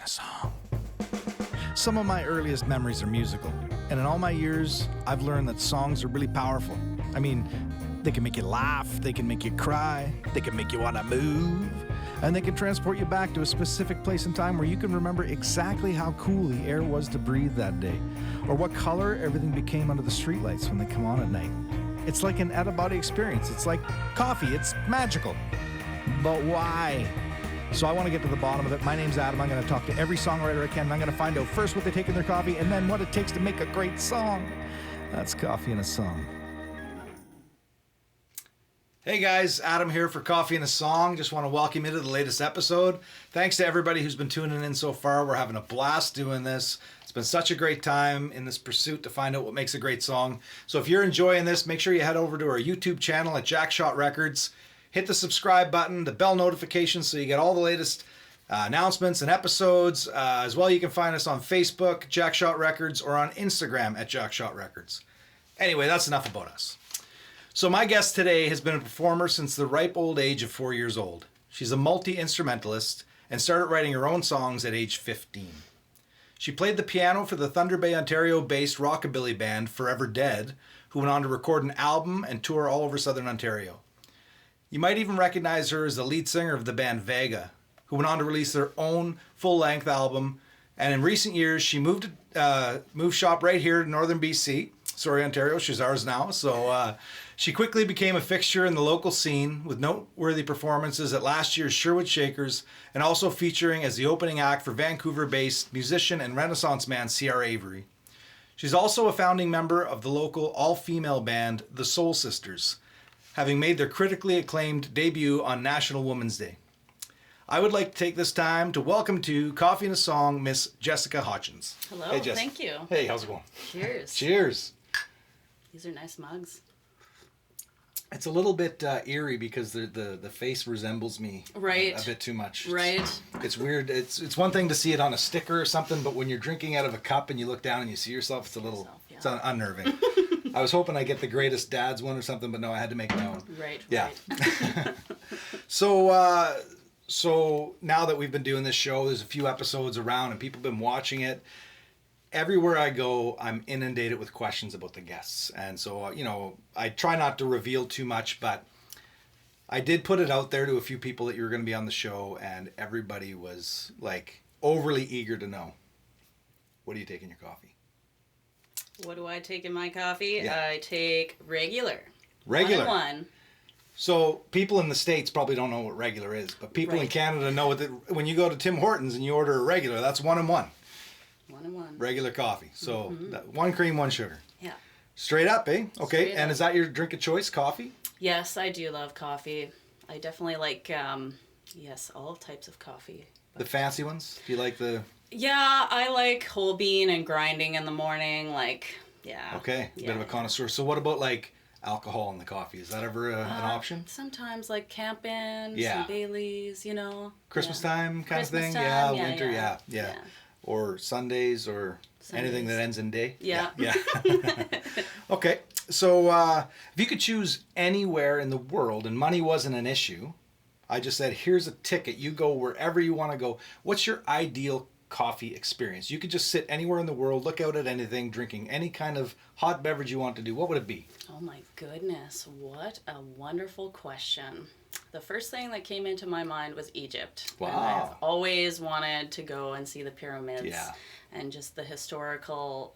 a song. Some of my earliest memories are musical, and in all my years, I've learned that songs are really powerful. I mean, they can make you laugh, they can make you cry, they can make you want to move, and they can transport you back to a specific place and time where you can remember exactly how cool the air was to breathe that day, or what color everything became under the streetlights when they come on at night. It's like an out-of-body experience. It's like coffee. It's magical. But why? So I want to get to the bottom of it. My name's Adam. I'm going to talk to every songwriter I can. And I'm going to find out first what they take in their coffee and then what it takes to make a great song. That's Coffee and a Song. Hey guys, Adam here for Coffee and a Song. Just want to welcome you to the latest episode. Thanks to everybody who's been tuning in so far. We're having a blast doing this. It's been such a great time in this pursuit to find out what makes a great song. So if you're enjoying this, make sure you head over to our YouTube channel at Jackshot Records. Hit the subscribe button, the bell notifications so you get all the latest announcements and episodes. As well, you can find us on Facebook, Jackshot Records, or on Instagram at Jackshot Records. Anyway, that's enough about us. So my guest today has been a performer since the ripe old age of 4 years old. She's a multi-instrumentalist and started writing her own songs at age 15. She played the piano for the Thunder Bay, Ontario-based rockabilly band Forever Dead, who went on to record an album and tour all over southern Ontario. You might even recognize her as the lead singer of the band Vega, who went on to release their own full-length album. And in recent years, she moved shop right here in northern BC. Sorry, Ontario, she's ours now. So she quickly became a fixture in the local scene with noteworthy performances at last year's Sherwood Shakers and also featuring as the opening act for Vancouver-based musician and Renaissance man C.R. Avery. She's also a founding member of the local all-female band, the Soul Sisters, having made their critically acclaimed debut on National Women's Day. I would like to take this time to welcome to Coffee and a Song, Miss Jessica Hochins. Hello, hey, Jess. Thank you. Hey, how's it going? Cheers. Cheers. These are nice mugs. It's a little bit eerie because the face resembles me right. a bit too much. Right. It's weird. It's one thing to see it on a sticker or something, but when you're drinking out of a cup and you look down and you see yourself, it's a little it's unnerving. I was hoping I'd get the Greatest Dads one or something, but no, I had to make my own. Right. Yeah. Right. So now that we've been doing this show, there's a few episodes around and people have been watching it. Everywhere I go, I'm inundated with questions about the guests. And so, I try not to reveal too much, but I did put it out there to a few people that you were going to be on the show, and everybody was like overly eager to know. What do you take in your coffee? What do I take in my coffee? Yeah. I take regular. Regular. 1-in-1. So people in the States probably don't know what regular is, but people in Canada know when you go to Tim Hortons and you order a regular, that's 1-in-1. 1-in-1. Regular coffee. So one cream, one sugar. Yeah. Straight up, eh? Okay. Straight and up. Is that your drink of choice, coffee? Yes, I do love coffee. I definitely like, all types of coffee. The fancy ones? Do you like the... Yeah, I like whole bean and grinding in the morning. Okay. A bit of a connoisseur. So what about alcohol in the coffee? Is that ever an option? Sometimes camping, Yeah. some Baileys, Christmas time kind of thing? Time, Yeah, yeah, winter, yeah. Or Sundays or anything that ends in day? Yeah. Yeah. Okay. So if you could choose anywhere in the world and money wasn't an issue, I just said, here's a ticket. You go wherever you want to go. What's your ideal coffee experience? You could just sit anywhere in the world, look out at anything, drinking any kind of hot beverage you want to do. What would it be? Oh my goodness, what a wonderful question. The first thing that came into my mind was Egypt. Wow. And I've always wanted to go and see the pyramids and just the historical,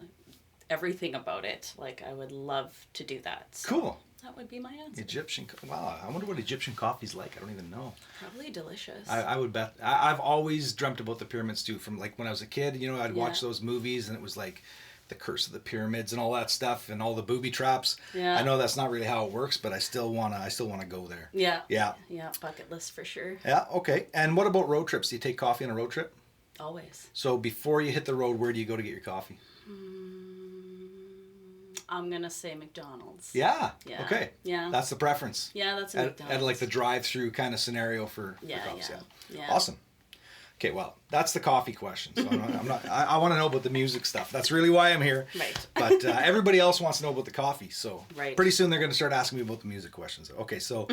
everything about it. I would love to do that. So Cool. That would be my answer. Wow, I wonder what Egyptian coffee's like. I don't even know. Probably delicious. I would bet. I've always dreamt about the pyramids too. From when I was a kid, I'd watch those movies and it was like the Curse of the Pyramids and all that stuff and all the booby traps. Yeah. I know that's not really how it works, but I still wanna go there. Yeah. Yeah. Yeah, bucket list for sure. Yeah, okay. And what about road trips? Do you take coffee on a road trip? Always. So before you hit the road, where do you go to get your coffee? I'm going to say McDonald's. Yeah. Yeah. Okay. Yeah. That's the preference. Yeah, that's a At McDonald's. the drive-through kind of scenario for coffees. Yeah. Awesome. Okay, well, that's the coffee question. So I want to know about the music stuff. That's really why I'm here. Right. But everybody else wants to know about the coffee. So right. Pretty soon they're going to start asking me about the music questions. Okay, so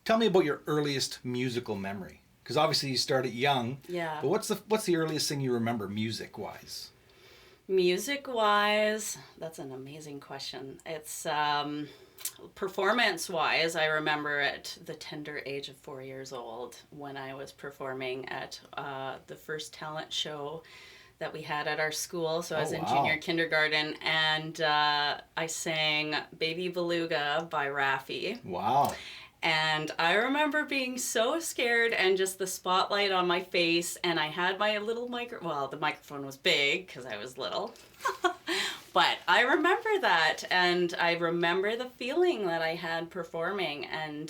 tell me about your earliest musical memory. Because obviously you started young. Yeah. But what's the earliest thing you remember music-wise? Music-wise, that's an amazing question. It's performance-wise, I remember at the tender age of 4 years old when I was performing at the first talent show that we had at our school. So I was in junior kindergarten, and I sang Baby Beluga by Raffi. Wow. And I remember being so scared and just the spotlight on my face, and I had my little the microphone was big because I was little. But I remember that, and I remember the feeling that I had performing, and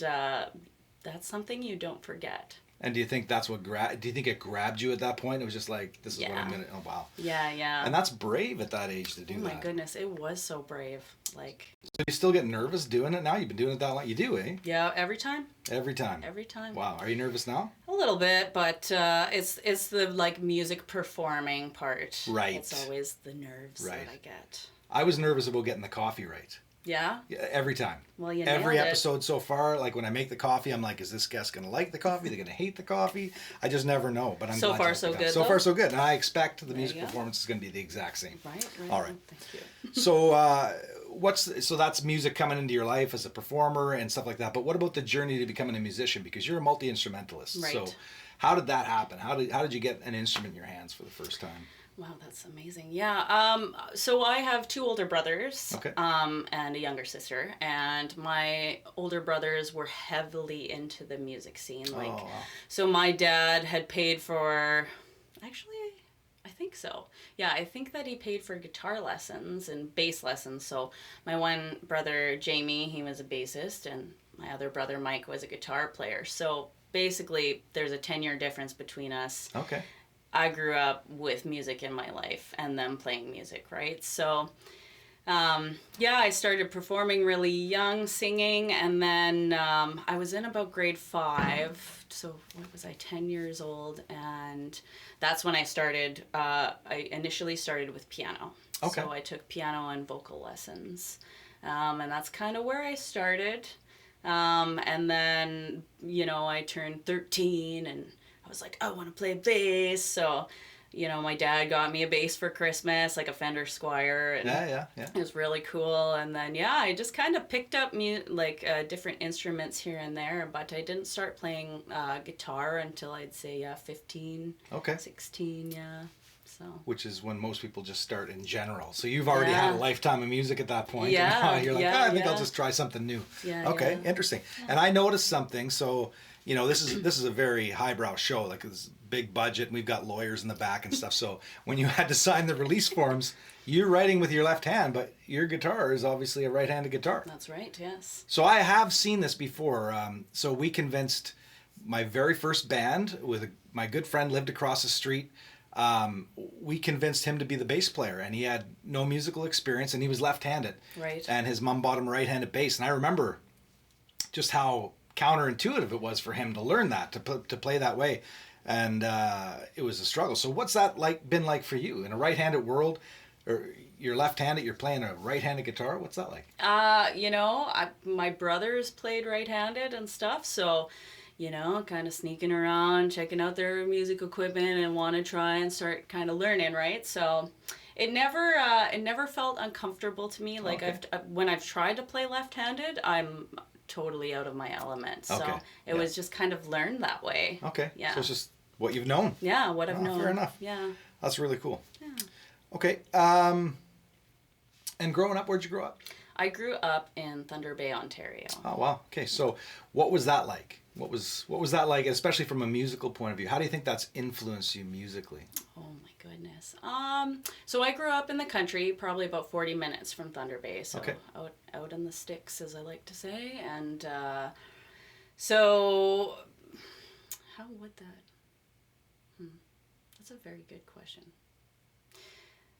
that's something you don't forget. And do you think that's what do you think it grabbed you at that point? It was just like, this is what I'm gonna. Oh wow. Yeah, yeah. And that's brave at that age to do that. Oh my goodness, it was so brave. Like. So you still get nervous doing it now? You've been doing it that long. You do, eh? Yeah, every time. Every time. Every time. Wow. Are you nervous now? A little bit, but it's the like music performing part. Right. It's always the nerves that I get. I was nervous about getting the coffee right. Yeah? Yeah, every time. Well, you Every nailed episode so far, like when I make the coffee, I'm like, is this guest going to like the coffee? They're going to hate the coffee? I just never know. But I'm so glad far to so like good. So far so good. And I expect the music you go. performance is going to be the exact same. Right. All right. Thank you. So that's music coming into your life as a performer and stuff like that. But what about the journey to becoming a musician? Because you're a multi-instrumentalist. Right. So how did that happen? How did you get an instrument in your hands for the first time? Wow, that's amazing. Yeah. So I have two older brothers. Okay. And a younger sister. And my older brothers were heavily into the music scene. So my dad had paid for, actually, I think so. Yeah, I think that he paid for guitar lessons and bass lessons. So my one brother, Jamie, he was a bassist, and my other brother, Mike, was a guitar player. So basically, there's a 10-year difference between us. Okay. I grew up with music in my life and them playing music, right? So, I started performing really young, singing, and then I was in about grade 5. So, what was I, 10 years old? And that's when I started, I initially started with piano. Okay. So, I took piano and vocal lessons. And that's kind of where I started. And then, I turned 13 and I was like, I want to play bass. So, my dad got me a bass for Christmas, like a Fender Squier. And yeah. it was really cool. And then, I just kind of picked up different instruments here and there. But I didn't start playing guitar until I'd say 15, 16, yeah. So. Which is when most people just start in general. So you've already had a lifetime of music at that point. Yeah. And now you're like, I think I'll just try something new. Yeah. Okay, interesting. Yeah. And I noticed something. So, this is a very highbrow show. Like, it's big budget, and we've got lawyers in the back and stuff. So when you had to sign the release forms, you're writing with your left hand, but your guitar is obviously a right-handed guitar. That's right, yes. So I have seen this before. So we convinced my very first band my good friend lived across the street. We convinced him to be the bass player, and he had no musical experience, and he was left-handed. Right. And his mom bought him a right-handed bass, and I remember just how counterintuitive it was for him to learn that, to play that way, and it was a struggle. So what's that been like for you in a right-handed world, or you're left-handed, you're playing a right-handed guitar? What's that like? My brothers played right-handed and stuff, so kind of sneaking around, checking out their music equipment and want to try and start kind of learning, right? So it never felt uncomfortable to me. Like, when I've tried to play left-handed, I'm totally out of my element. So it was just kind of learned that way. Okay. Yeah. So it's just what you've known. Yeah, what I've known. Fair enough. Yeah. That's really cool. Yeah. Okay. And growing up, where'd you grow up? I grew up in Thunder Bay, Ontario. Oh, wow. Okay. So what was that like? What was that like, especially from a musical point of view? How do you think that's influenced you musically? Oh my goodness. So I grew up in the country, probably about 40 minutes from Thunder Bay. So out in the sticks, as I like to say. And so how would that? That's a very good question.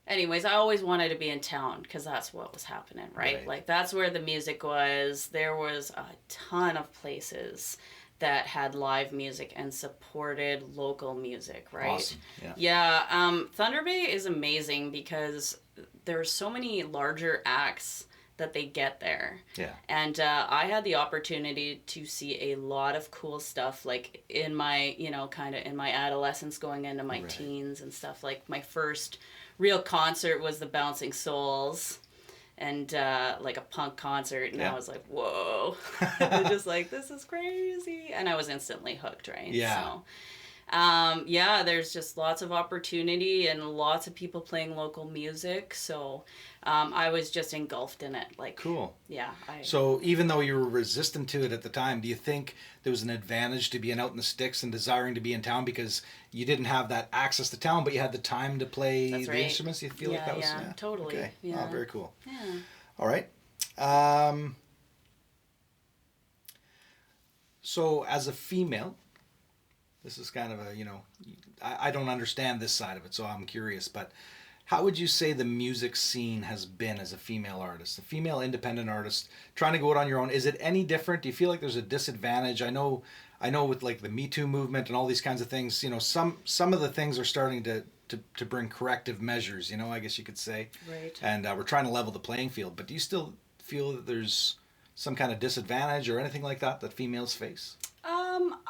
Anyways, I always wanted to be in town because that's what was happening, right? Like, that's where the music was. There was a ton of places that had live music and supported local music, right? Awesome. Yeah. Thunder Bay is amazing because there's so many larger acts that they get there. Yeah. And I had the opportunity to see a lot of cool stuff, like in my, kind of in my adolescence going into my teens and stuff. Like my first real concert was the Bouncing Souls, and like a punk concert, and I was like, whoa. I was just like, this is crazy. And I was instantly hooked, right? Yeah. So, there's just lots of opportunity and lots of people playing local music. So I was just engulfed in it. Like, cool. Yeah. So even though you were resistant to it at the time, do you think there was an advantage to being out in the sticks and desiring to be in town because you didn't have that access to town, but you had the time to play That's the right. instruments? You feel like that was... Yeah, totally. Okay. Yeah. Oh, very cool. Yeah. All right. So as a female... This is kind of a, I don't understand this side of it, so I'm curious, but how would you say the music scene has been as a female artist, a female independent artist, trying to go out on your own? Is it any different? Do you feel like there's a disadvantage? I know with like the Me Too movement and all these kinds of things, some of the things are starting to bring corrective measures, I guess you could say. Right. And we're trying to level the playing field, but do you still feel that there's some kind of disadvantage or anything like that females face?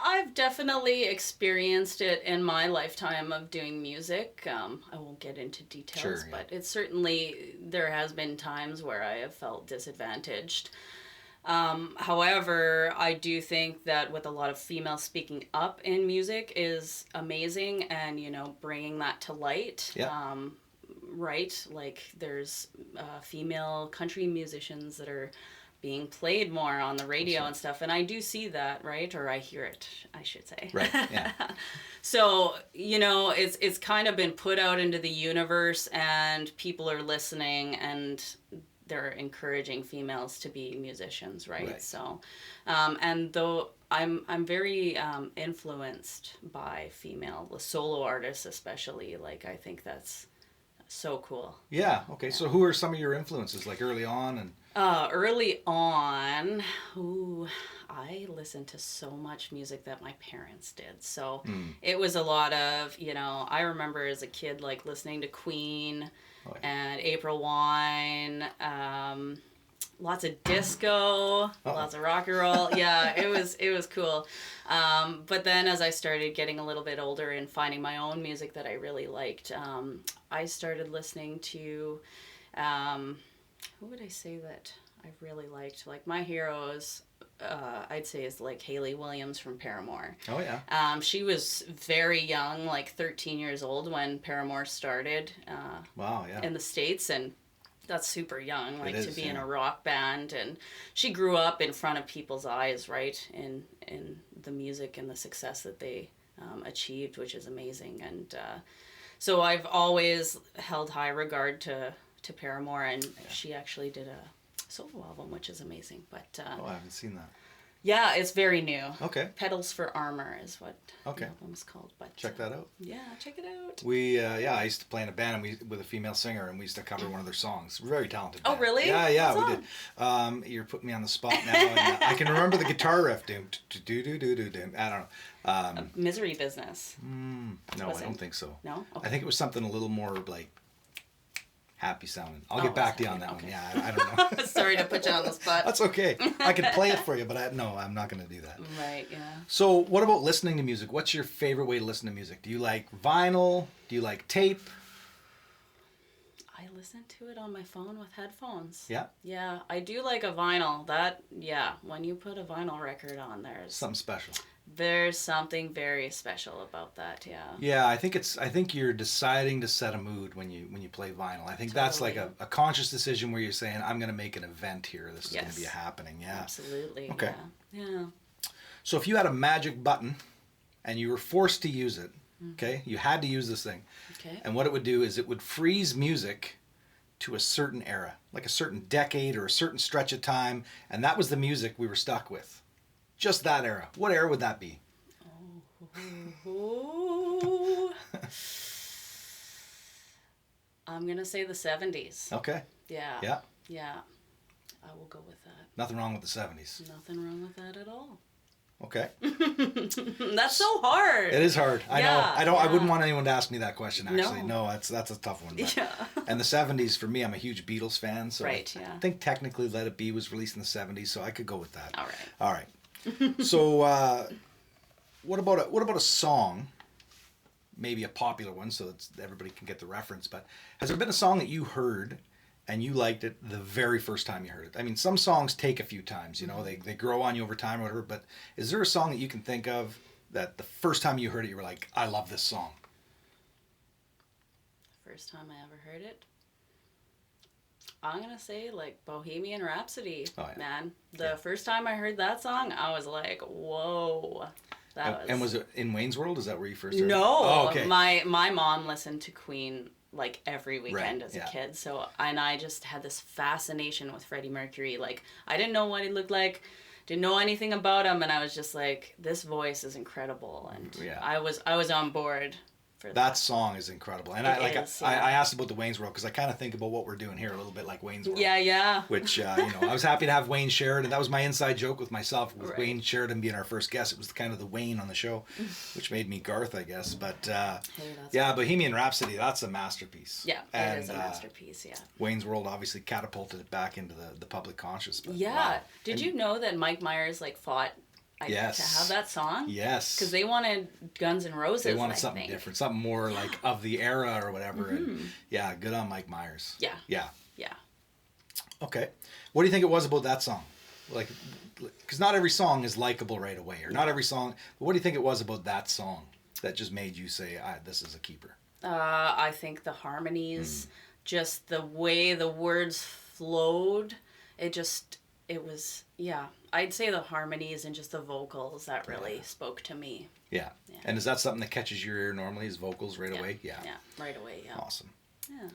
I've definitely experienced it in my lifetime of doing music. I won't get into details, but it's certainly, there has been times where I have felt disadvantaged. However, I do think that with a lot of females speaking up in music is amazing, and, bringing that to light. Yeah. Right? Like there's female country musicians that are being played more on the radio and stuff, and I do see that, right? Or I hear it, I should say. Right, yeah. So, it's kind of been put out into the universe, and people are listening, and they're encouraging females to be musicians, right? So, and though I'm very influenced by female solo artists, especially. Like, I think that's so cool. Yeah. Okay. Yeah. So who are some of your influences, like early on? And early on, I listened to so much music that my parents did. So it was a lot of, I remember as a kid, like listening to Queen and April Wine, lots of disco, lots of rock and roll. Yeah, it was cool. But then as I started getting a little bit older and finding my own music that I really liked, I started listening to, who would I say that I really liked? Like my heroes, I'd say is like Hayley Williams from Paramore. Oh yeah. She was very young, like 13 years old when Paramore started. Wow, yeah. In the States, and that's super young, like to be in a rock band. And she grew up in front of people's eyes, right, in the music and the success that they achieved, which is amazing. And so I've always held high regard to Paramore, and she actually did a solo album, which is amazing. But I haven't seen that. Yeah, it's very new. Okay. Petals for Armor is what the album's called. But check that out. Yeah, check it out. We I used to play in a band with a female singer, and we used to cover one of their songs. Very talented band. Oh, really? Yeah, we did. You're putting me on the spot now. And, I can remember the guitar riff. I don't know. Misery Business. No, I don't think so. No? Okay. I think it was something a little more like happy sounding. I'll get back to you on that one. Yeah, I don't know. Sorry to put you on the spot. That's okay. I can play it for you, but I'm not going to do that. Right, yeah. So what about listening to music? What's your favorite way to listen to music? Do you like vinyl? Do you like tape? I listen to it on my phone with headphones. Yeah? Yeah, I do like a vinyl. When you put a vinyl record on, there's something special. There's something very special about that, yeah. Yeah, I think you're deciding to set a mood when you play vinyl. I think that's like a conscious decision where you're saying, I'm going to make an event here. This is going to be happening. Yeah. Absolutely. Okay. Yeah. So if you had a magic button and you were forced to use it, okay, you had to use this thing. Okay. And what it would do is it would freeze music to a certain era, like a certain decade or a certain stretch of time, and that was the music we were stuck with. Just that era. What era would that be? I'm going to say the 70s. Okay. Yeah. Yeah. Yeah. I will go with that. Nothing wrong with the 70s. Nothing wrong with that at all. Okay. That's so hard. It is hard. I know. I wouldn't want anyone to ask me that question, actually. No, that's a tough one. But. Yeah. And the 70s, for me, I'm a huge Beatles fan. So right, I think technically Let It Be was released in the 70s, so I could go with that. All right. So what about a song, maybe a popular one, so that everybody can get the reference, but has there been a song that you heard and you liked it the very first time you heard it? I mean, some songs take a few times, you know, they grow on you over time or whatever, but is there a song that you can think of that the first time you heard it, you were like, I love this song? First time I ever heard it? I'm going to say, like, Bohemian Rhapsody, man. The first time I heard that song, I was like, whoa. And was it in Wayne's World? Is that where you first heard it? No. Oh, okay. My mom listened to Queen like every weekend as a kid. So I just had this fascination with Freddie Mercury. Like, I didn't know what he looked like, didn't know anything about him, and I was just like, this voice is incredible, and I was on board. That song is incredible, and I asked about the Wayne's World because I kind of think about what we're doing here a little bit like Wayne's World. Yeah. Which I was happy to have Wayne Sheridan. That was my inside joke with myself, with Wayne Sheridan being our first guest. It was kind of the Wayne on the show, which made me Garth, I guess. But Bohemian Rhapsody, that's a masterpiece. Yeah, it is a masterpiece. Yeah. Wayne's World obviously catapulted it back into the public conscious. But, Did you know that Mike Myers fought? To have that song? Yes. Because they wanted Guns N' Roses. They wanted something different, something more like of the era or whatever. And good on Mike Myers. Yeah. Okay. What do you think it was about that song? Like, because not every song is likable right away, or not every song. But what do you think it was about that song that just made you say, this is a keeper? I think the harmonies, just the way the words flowed, it was, I'd say the harmonies and just the vocals that really spoke to me. Yeah. And is that something that catches your ear normally, is vocals right away? Yeah, right away, Awesome. Yeah.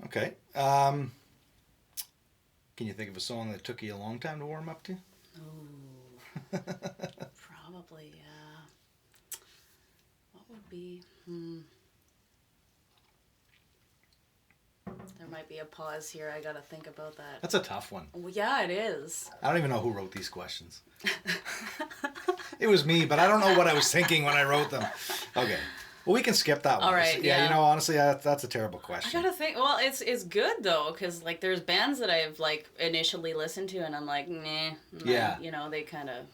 Okay. Can you think of a song that took you a long time to warm up to? Oh, probably, yeah. What would be, There might be a pause here. I gotta think about that. That's a tough one. Well, yeah, it is. I don't even know who wrote these questions. It was me, but I don't know what I was thinking when I wrote them. Okay. Well, we can skip that one. All right. Yeah, honestly, that's a terrible question. I gotta think. Well, it's good though, because like there's bands that I've like initially listened to, and I'm like, nah. Yeah. They kind of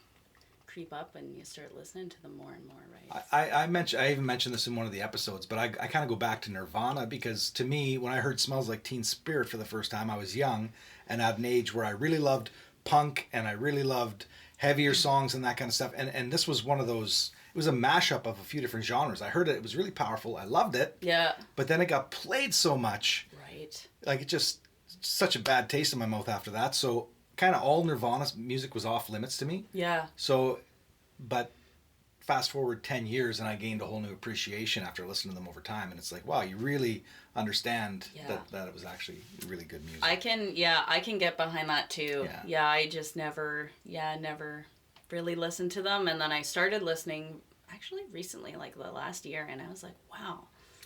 creep up, and you start listening to them more and more, right? I even mentioned this in one of the episodes, but I kind of go back to Nirvana, because to me, when I heard Smells Like Teen Spirit for the first time, I was young and at an age where I really loved punk and I really loved heavier songs and that kind of stuff. And this was one of those, it was a mashup of a few different genres. I heard it was really powerful. I loved it. Yeah. But then it got played so much. Right. Like, it just, such a bad taste in my mouth after that. So kind of all Nirvana's music was off limits to me. Yeah. So, but fast forward 10 years and I gained a whole new appreciation after listening to them over time. And it's like, wow, you really understand that it was actually really good music. I can get behind that too. Yeah, I just never really listened to them. And then I started listening actually recently, like the last year, and I was like, wow.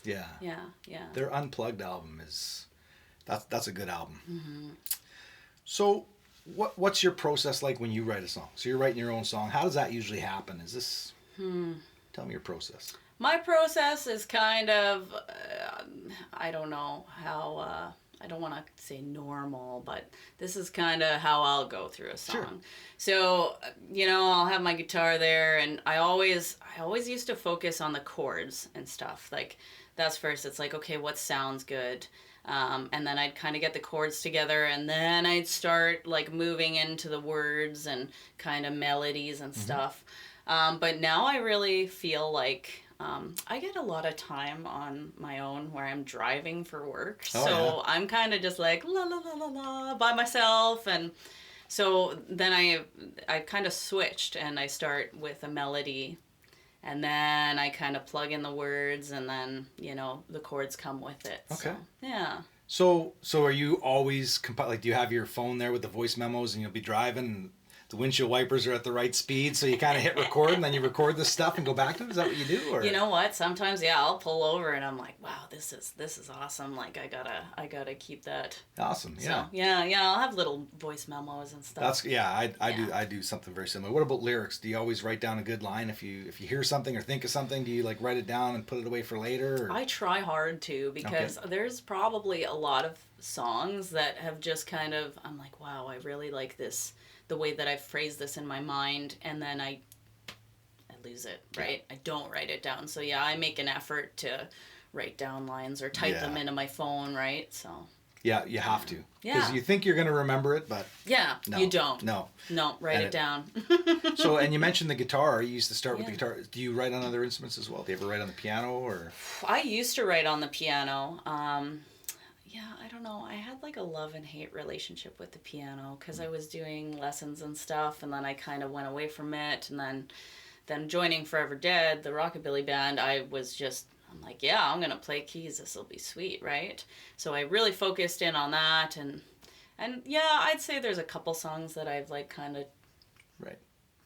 Yeah. Their Unplugged album that's a good album. Mm-hmm. So what's your process like when you write a song? So you're writing your own song. How does that usually happen? Is this... Tell me your process. My process is kind of, I don't know how, I don't want to say normal, but this is kind of how I'll go through a song. Sure. So, I'll have my guitar there, and I always used to focus on the chords and stuff. Like, that's first. It's like, okay, what sounds good? And then I'd kind of get the chords together, and then I'd start like moving into the words and kind of melodies and stuff. But now I really feel like I get a lot of time on my own where I'm driving for work. I'm kind of just like la la la la la by myself, and so then I kind of switched, and I start with a melody, and then I kind of plug in the words, and then the chords come with it. Okay. So, yeah. So are you always do you have your phone there with the voice memos, and you'll be driving? the windshield wipers are at the right speed, so you kind of hit record and then you record the stuff and go back to it? Is that what you do? Or? You know what? Sometimes, yeah, I'll pull over and I'm like, wow, this is awesome. Like I gotta keep that. Awesome. Yeah. So, yeah. I'll have little voice memos and stuff. I do something very similar. What about lyrics? Do you always write down a good line if you hear something or think of something? Do you like write it down and put it away for later? Or? I try hard to, because there's probably a lot of songs that have just kind of, I'm like, wow, I really like this, the way that I've phrased this in my mind, and then I lose it, right? I don't write it down. So yeah, I make an effort to write down lines or type them into my phone, right? So yeah, you have to. Yeah. Because you think you're going to remember it, but no, you don't. No, write it down. So, and you mentioned the guitar. You used to start with the guitar. Do you write on other instruments as well? Do you ever write on the piano or? I used to write on the piano. Yeah, I don't know. I had like a love and hate relationship with the piano, because I was doing lessons and stuff, and then I kind of went away from it, and then joining Forever Dead, the rockabilly band, I'm like, yeah, I'm gonna play keys. This will be sweet, right? So I really focused in on that, and yeah, I'd say there's a couple songs that I've like kind of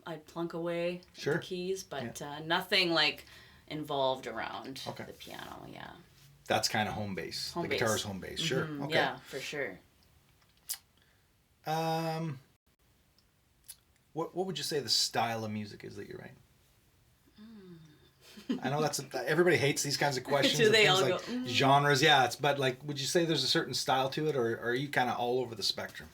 I'd plunk away the keys, but nothing like involved around the piano. Yeah. That's kind of home base. The guitar's home base. Sure. Mm-hmm. Okay. Yeah, for sure. What would you say the style of music is that you write? I know everybody hates these kinds of questions. Do they all like go? Genres, yeah. But like, would you say there's a certain style to it, or are you kind of all over the spectrum?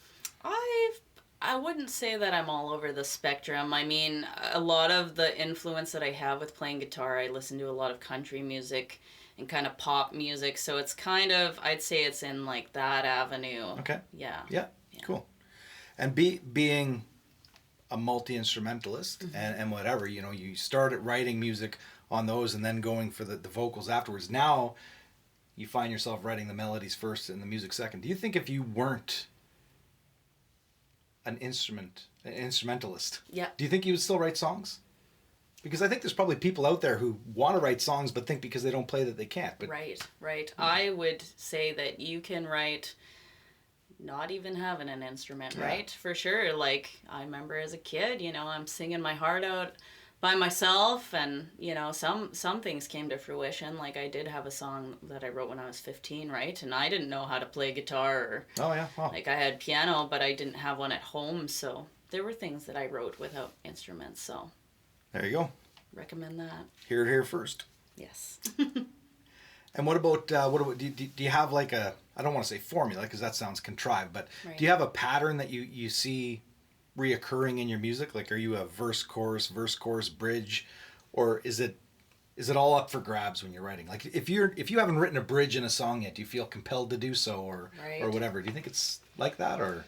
I wouldn't say that I'm all over the spectrum. I mean, a lot of the influence that I have with playing guitar, I listen to a lot of country music and kind of pop music. So it's kind of, I'd say it's in like that avenue. Okay. Yeah. Yeah. Cool. And being a multi-instrumentalist and whatever, you started writing music on those and then going for the vocals afterwards. Now you find yourself writing the melodies first and the music second. Do you think if you weren't an instrumentalist, do you think you would still write songs? Because I think there's probably people out there who want to write songs but think because they don't play that they can't. But Right. I would say that you can write not even having an instrument, right? For sure. Like, I remember as a kid, I'm singing my heart out by myself, and some things came to fruition. Like, I did have a song that I wrote when I was 15, right? And I didn't know how to play guitar, or like, I had piano, but I didn't have one at home. So there were things that I wrote without instruments. So there you go. Recommend that. Hear it here first. Yes. And what about do you have like a, I don't want to say formula because that sounds contrived, but do you have a pattern that you see reoccurring in your music? Like, are you a verse chorus bridge, or is it all up for grabs when you're writing? Like, if you haven't written a bridge in a song yet, do you feel compelled to do so, or whatever? Do you think it's like that, or?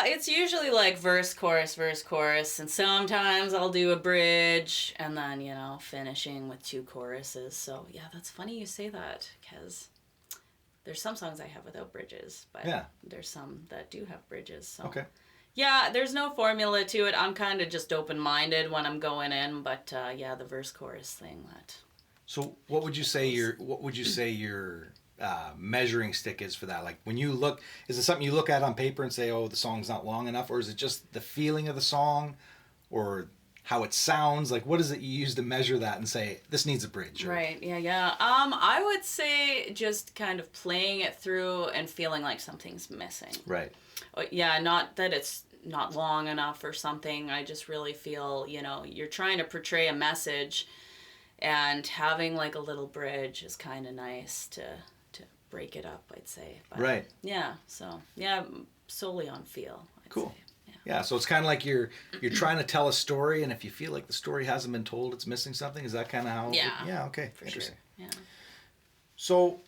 It's usually like verse, chorus, and sometimes I'll do a bridge, and then, finishing with 2 choruses. So, yeah, that's funny you say that, because there's some songs I have without bridges, but there's some that do have bridges. So. Yeah, there's no formula to it. I'm kind of just open-minded when I'm going in, but the verse, chorus thing. So, what would you say your measuring stick is for that? Like, when you look, is it something you look at on paper and say, oh, the song's not long enough, or is it just the feeling of the song, or how it sounds? Like, what is it you use to measure that and say this needs a bridge? Or... Right. Yeah. I would say just kind of playing it through and feeling like something's missing. Right. Yeah. Not that it's not long enough or something. I just really feel, you're trying to portray a message, and having like a little bridge is kind of nice to break it up, I'd say. But, right. Yeah. So, yeah, solely on feel, I'd cool. say. Yeah, so it's kind of like you're trying to tell a story, and if you feel like the story hasn't been told, it's missing something. Is that kind of how? Yeah. Okay. For interesting. Sure. Yeah. So,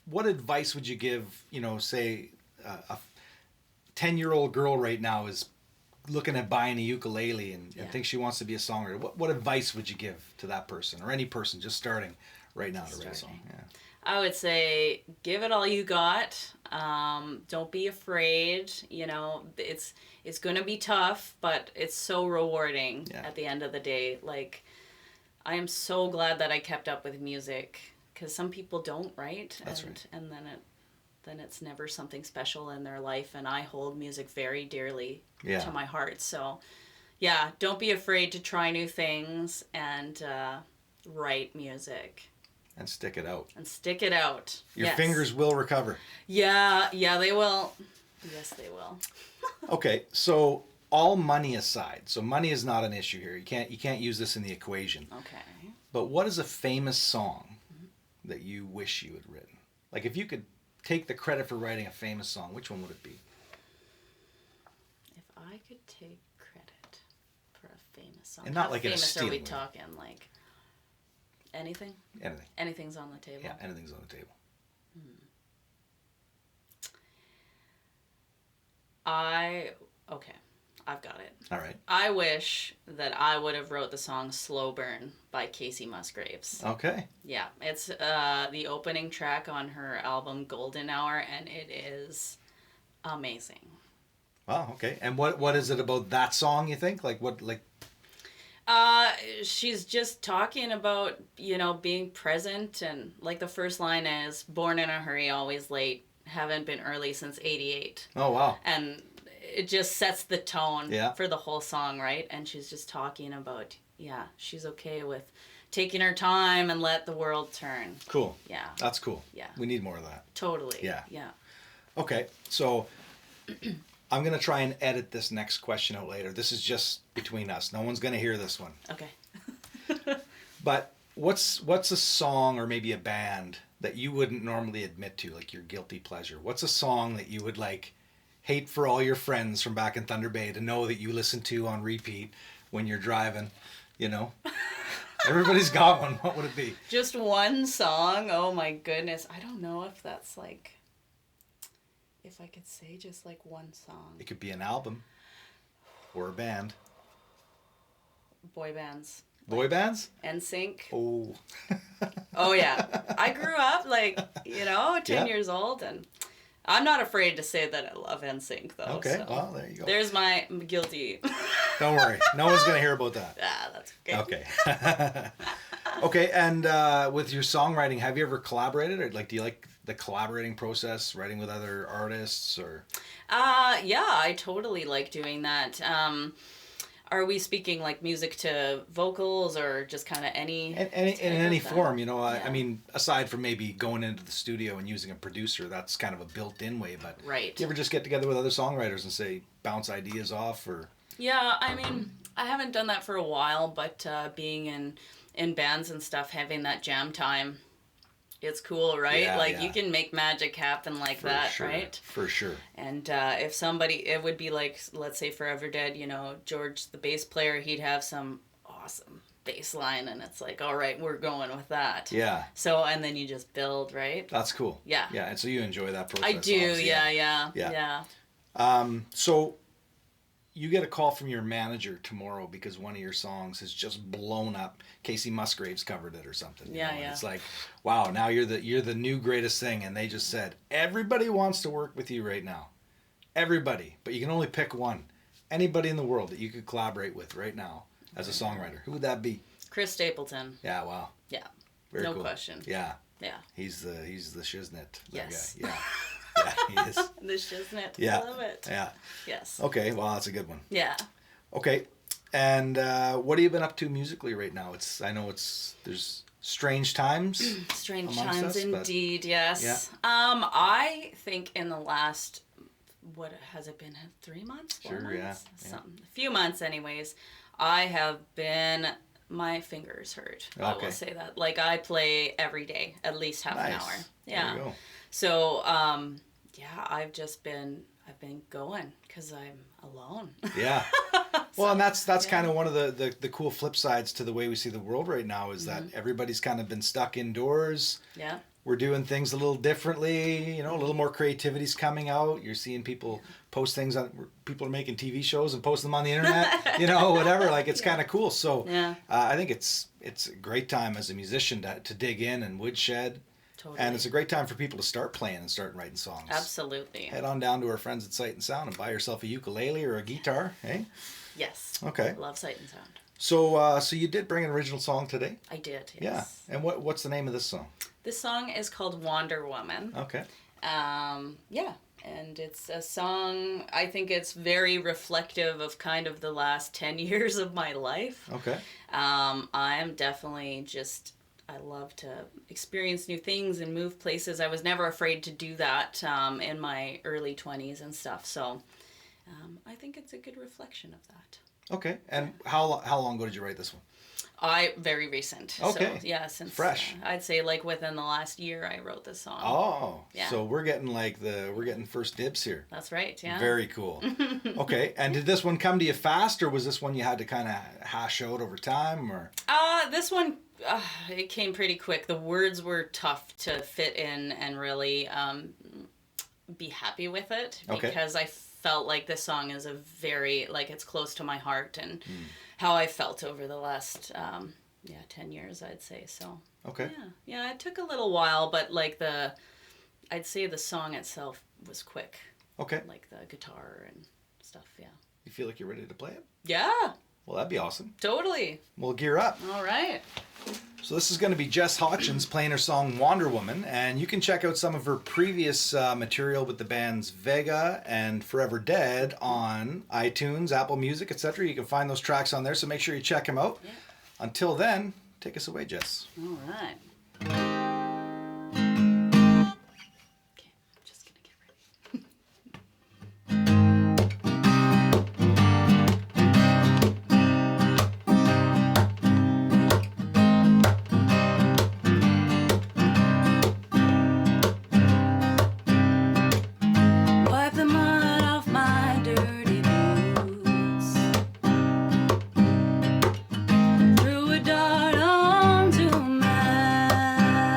what advice would you give? Say a 10-year-old girl right now is looking at buying a ukulele and thinks she wants to be a songwriter. What advice would you give to that person, or any person just starting right now to write a song? Yeah. I would say give it all you got. Don't be afraid. It's going to be tough, but it's so rewarding at the end of the day. Like, I am so glad that I kept up with music, because some people don't, right? That's right. And then then it's never something special in their life. And I hold music very dearly to my heart. So, yeah, don't be afraid to try new things and write music. And stick it out. Your fingers will recover. Yeah, they will. Yes, they will. Okay, so all money aside, so money is not an issue here. You can't use this in the equation. Okay. But what is a famous song that you wish you had written? Like if you could take the credit for writing a famous song, which one would it be? If I could take credit for a famous song. And not how like in a famous are we stealing way. talking? Like anything? Anything. Anything's on the table. Yeah, anything's on the table. Okay, I've got it. All right. I wish that I would have wrote the song Slow Burn by Casey Musgraves. Okay. Yeah, it's the opening track on her album Golden Hour, and it is amazing. Wow, okay. And what is it about that song you think? She's just talking about, being present, and like the first line is, born in a hurry, always late, haven't been early since 88. Oh, wow. And it just sets the tone Yeah. for the whole song, right? And she's just talking about, she's okay with taking her time and let the world turn. Cool. Yeah. That's cool. Yeah. We need more of that. Totally. Yeah. Yeah. Okay, so I'm going to try and edit this next question out later. This is just between us. No one's going to hear this one. Okay. But what's a song or maybe a band that you wouldn't normally admit to, like your guilty pleasure? What's a song that you would hate for all your friends from back in Thunder Bay to know that you listen to on repeat when you're driving, Everybody's got one. What would it be? Just one song? Oh my goodness. I don't know if that's if I could say just one song. It could be an album or a band. Boy bands. Boy bands? NSYNC. Oh. Oh yeah. I grew up 10 years old, and I'm not afraid to say that I love NSYNC though. Okay, so well, there you go. There's my guilty. Don't worry. No one's going to hear about that. That's okay. Okay. Okay, and with your songwriting, have you ever collaborated? Or do you like the collaborating process, writing with other artists or? Yeah, I totally like doing that. Are we speaking music to vocals or just kind of any? In any form, I Yeah. mean, aside from maybe going into the studio and using a producer, that's kind of a built-in way. But Right. do you ever just get together with other songwriters and say bounce ideas off or? Yeah, I mean, I haven't done that for a while, but being in bands and stuff, having that jam time, it's cool, right? Yeah, yeah. You can make magic happen For that, sure, right? For sure. And if somebody, it would be let's say Forever Dead, George, the bass player, he'd have some awesome bass line, and it's all right, we're going with that. Yeah. So, and then you just build, right? That's cool. Yeah. Yeah, and so you enjoy that process. I do, obviously. yeah. So you get a call from your manager tomorrow because one of your songs has just blown up. Casey Musgraves covered it or something. Yeah. And it's wow, now you're the new greatest thing, and they just said everybody wants to work with you right now. Everybody, but you can only pick one. Anybody in the world that you could collaborate with right now as a songwriter. Who would that be? Chris Stapleton. Yeah, wow. Yeah. Very no cool. question. Yeah. Yeah. He's the shiznit. That Yes. guy. Yeah. Yeah, he is. The shiznit. Yeah. I love it. Yeah. Yes. Okay, well, that's a good one. Yeah. Okay, and what have you been up to musically right now? There's strange times. Strange amongst times us, but- indeed, yes. Yeah. I think in the last, what has it been, 3 months? 4 Sure, yeah, months? yeah. Something. A few months anyways. I have been, my fingers hurt. I Okay. will say that. I play every day, at least half an Nice. hour. There Yeah. you go. So, I've been going because I'm alone. Yeah. Well, and that's kind of one of the cool flip sides to the way we see the world right now is that everybody's kind of been stuck indoors. Yeah. We're doing things a little differently, a little more creativity's coming out. You're seeing people post things people are making TV shows and post them on the internet, whatever. It's kind of cool. So Yeah. I think it's a great time as a musician to dig in and woodshed. Totally. And it's a great time for people to start playing and start writing songs. Absolutely. Head on down to our friends at Sight and Sound and buy yourself a ukulele or a guitar, eh? Yes. Okay. Love Sight and Sound. So you did bring an original song today? I did, yes. Yeah. And what's the name of this song? This song is called Wander Woman. Okay. Yeah, and it's a song, I think it's very reflective of kind of the last 10 years of my life. Okay. I'm definitely just, I love to experience new things and move places. I was never afraid to do that in my early 20s and stuff, so I think it's a good reflection of that. Okay. And how long ago did you write this one? Very recent. Okay. So, yeah, since fresh. I'd say like within the last year I wrote this song. Oh. Yeah. So we're getting first dibs here. That's right. Yeah. Very cool. Okay. And did this one come to you fast, or was this one you had to kind of hash out over time, or? This one it came pretty quick. The words were tough to fit in and really be happy with it, because I felt like this song is a very, like, it's close to my heart and how I felt over the last 10 years, I'd say. So Okay. yeah, it took a little while, but like I'd say the song itself was quick. Okay. Like the guitar and stuff. Yeah. You feel like you're ready to play it? Yeah. Well, that'd be awesome. Totally. We'll gear up. All right. So this is going to be Jess Hochins playing her song Wonder Woman, and you can check out some of her previous material with the bands Vega and Forever Dead on iTunes, Apple Music, etc. You can find those tracks on there, so make sure you check them out. Yeah. Until then, take us away, Jess. All right. Okay, I'm just gonna get ready. Wipe the mud off my dirty boots. Threw a dart onto a map.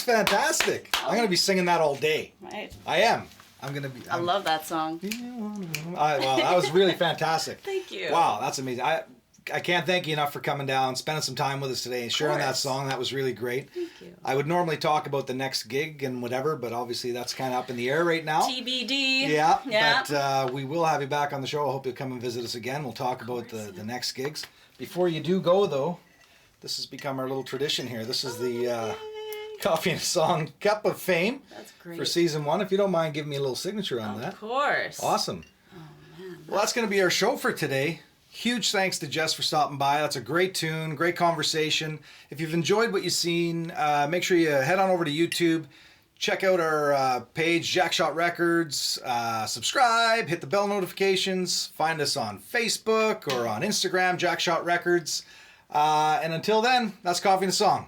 fantastic. I'm going to be singing that all day. Right. I am. I love that song. Wow, that was really fantastic. Thank you. Wow, that's amazing. I can't thank you enough for coming down, spending some time with us today, and sharing that song. That was really great. Thank you. I would normally talk about the next gig and whatever, but obviously that's kind of up in the air right now. TBD. Yeah. But we will have you back on the show. I hope you'll come and visit us again. We'll talk about the next gigs. Before you do go, though, this has become our little tradition here. This is the Coffee and a Song Cup of Fame. That's great. For season 1. If you don't mind giving me a little signature on that. Of course. Awesome. Oh, man. Well, that's going to be our show for today. Huge thanks to Jess for stopping by. That's a great tune, great conversation. If you've enjoyed what you've seen, make sure you head on over to YouTube. Check out our page, Jackshot Records. Subscribe, hit the bell notifications. Find us on Facebook or on Instagram, Jackshot Records. And until then, that's Coffee and a Song.